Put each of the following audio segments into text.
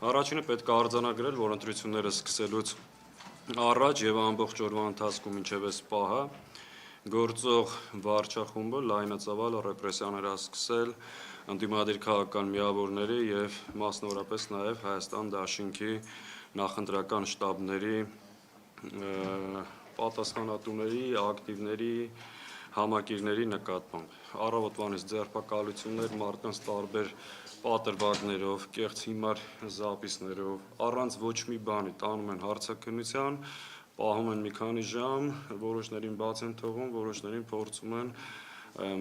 Առաջինը պետք է արձանագրել, որ ընտրությունները սկսելուց առաջ եւ ամբողջ օրվա ընթացքում մինչեւ այս պահը գործող վարչախումբը լայնածավալ ռեպրեսիաներ է սկսել ընդդիմադիր քաղաքական միավորների եւ մասնավորապես նաեւ Հայաստան Դաշինքի նախընտրական շտաբների պատասխանատուների, ակտիվների, համակիրների նկատմամբ։ Առավոտվանից ձերբակալություններ, մարդկանց տարբեր պատրվակներով, կեղծ հիմար զապիսներով, առանց ոչ մի բանի տանում են հարցաքննության, պահում են մի քանի ժամ, որոշներին բաց են թողում, որոշներին փորձում են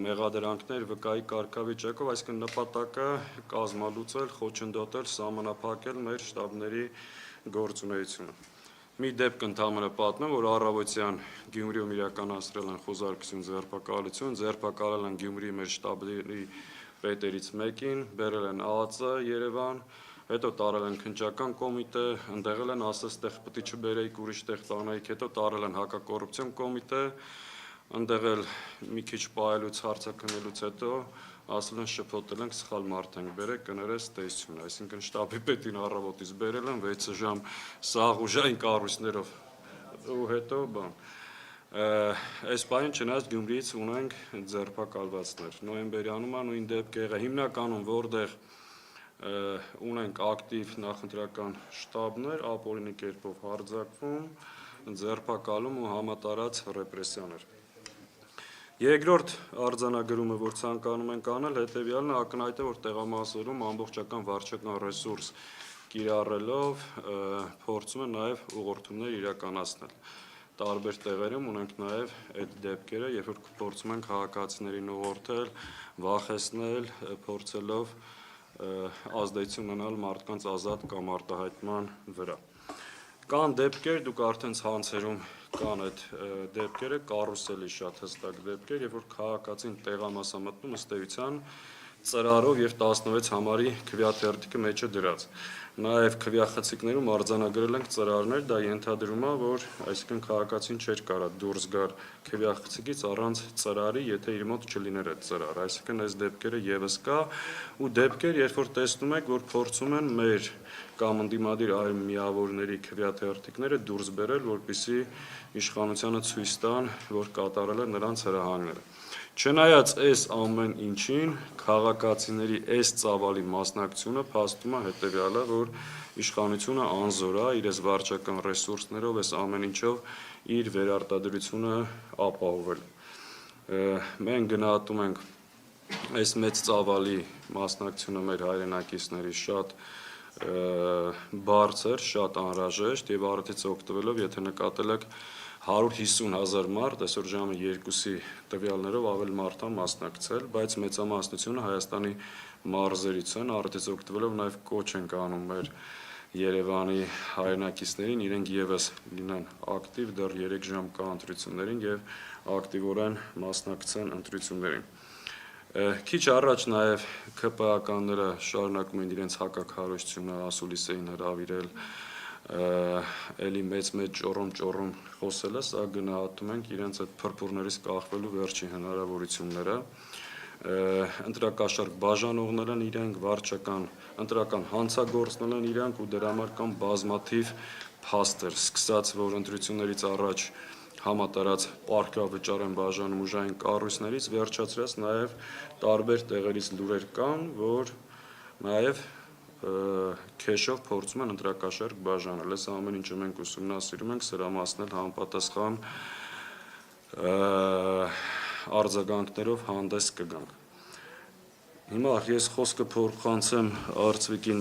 մեղադրանքներ վկայի կարգավիճակով, այսինքն նպատակը կազմալուծել, խոչընդոտել, սահմանափակել մեր շտաբների գործունեությունը։ Մի դեպք ընդհանրապես պատմեմ, որ առավոտյան Գյումրիում իրականացրել են խոզարկություն, ձերբակալել են Գյումրիի մեր շտաբների պետերից մեկին, բերել են ԱԱԾ Երևան, հետո տարել են քննչական կոմիտե, ընդեղել են ասես տեղ պետք է չբերեիք, ուրիշ տեղ տանեիք, հետո տարել են հակակոռուպցիոն կոմիտե, ընդեղել մի քիչ պահելուց հարցաքննելուց հետո ասել են շփոթել ենք, սխալ մարդ ենք բերեք, կներես տեսություն, այսինքն շտաբի պետին առավոտից բերել են 6 ժամ սաղուժային կառույցներով ու հետո բան։ Այս պահին չնայած Գյումրիից ունենք ձերբակալվածներ։ Նոյեմբերյանում նույն դեպք եղել հիմնականում որտեղ ունենք ակտիվ նախընտրական շտաբներ, ապօրինի կերպով հարձակվում, ձերբակալում ու համատարած ռեպրեսիաներ։ Երկրորդ արձանագրումը, որ ցանկանում ենք անել, հետևյալն է, ակնհայտ է, որ տեղամասերում ամբողջական վարչական ռեսուրս կիրառելով փորձում են նաև ուղղորդումներ իրականացնել։ Տարբեր տեղերում ունենք նաև այդ դեպքերը, երբ որ փորձում են քաղաքացիներին ուղղորդել, վախեցնել, փորձելով ազդեցություն ունենալ մարդկանց ազատ կամ արտահայտման վրա։ Կան դեպքեր, դուք արդեն ցանցերում կան այդ դեպքերը, կարուսելի շատ հստակ դեպքեր, երբ որ քաղաքացին տեղամաս է մտնում ըստ էության ծրարով եւ 16 համարի քվեաթերթիկը մեջը դրած։ Նաեւ քվեախցիկներում արձանագրել ենք ծրարներ, դա ենթադրում է, որ այսինքն քաղաքացին չէր կարա դուրս գար քվեախցիկից առանց ծրարի, եթե իր մոտ չլիներ այդ ծրարը։ Այսինքն այս դեպքերը եւս կա ու դեպքեր, երբ որ տեսնում եք, որ փորձում են մեր կամ ընդդիմադիր այլ միավորների քվեաթերթիկները դուրս բերել, որպեսզի իշխանությանը ցույց տան, որ կատարել է նրանց հրահանգները։ Չնայած այս ամեն ինչին, քաղաքացիների այս ծավալի մասնակցությունը փաստում է հետևյալը, որ իշխանությունը անզոր է իր վարչական ռեսուրսներով, այս ամեն ինչով իր վերարտադրությունը ապահովել։ Մենք գնահատում ենք այս մեծ ծավալի մասնակցությունը մեր հայրենակիցների շատ բարձր, շատ անհրաժեշտ եւ արդից օգտվելով, եթե նկատել եք 150,000 մարդ, այսօր ժամը 2-ի տվյալներով ավելի մարդ է մասնակցել, բայց մեծամասնությունը Հայաստանի մարզերից են, արդից օգտվելով նաև կոչ ենք անում մեր Երևանի հայրենակիցներին, իրենք եւս լինեն ակտիվ, դեռ 3 ժամ կա ընտրություններին եւ ակտիվորեն մասնակցեն ընտրություններին։ Քիչ առաջ նաև ԿՊԱ-ականները շարունակում են իրենց հակաքարոզությունը, ասուլիս էին հրավիրել, էլի մեծ ճոռոմ խոսելը, սա գնահատում ենք իրենց այդ փրփուրներից կախվելու վերջին հնարավորությունները։ Ընտրակաշառք բաժանողներ են իրենք, վարչական ընտրական հանցագործներ են իրենք ու դրա համար կան բազմաթիվ փաստեր, սկսած որ ընտրություններից առաջ համատարած պարտքավճար են բաժանում ուժային կառույցներից, վերջացրած նաև տարբեր տեղերից լուրեր կան, որ նաև քեշով փորձում են ընտրակաշառք բաժանել։ Այս ամեն ինչը մենք ուսումնասիրում ենք, սրա մասն էլ համապատասխան արձագանքներով հանդես կգանք։ Հիմա ես խոսքը փոխանցեմ Արծվիկին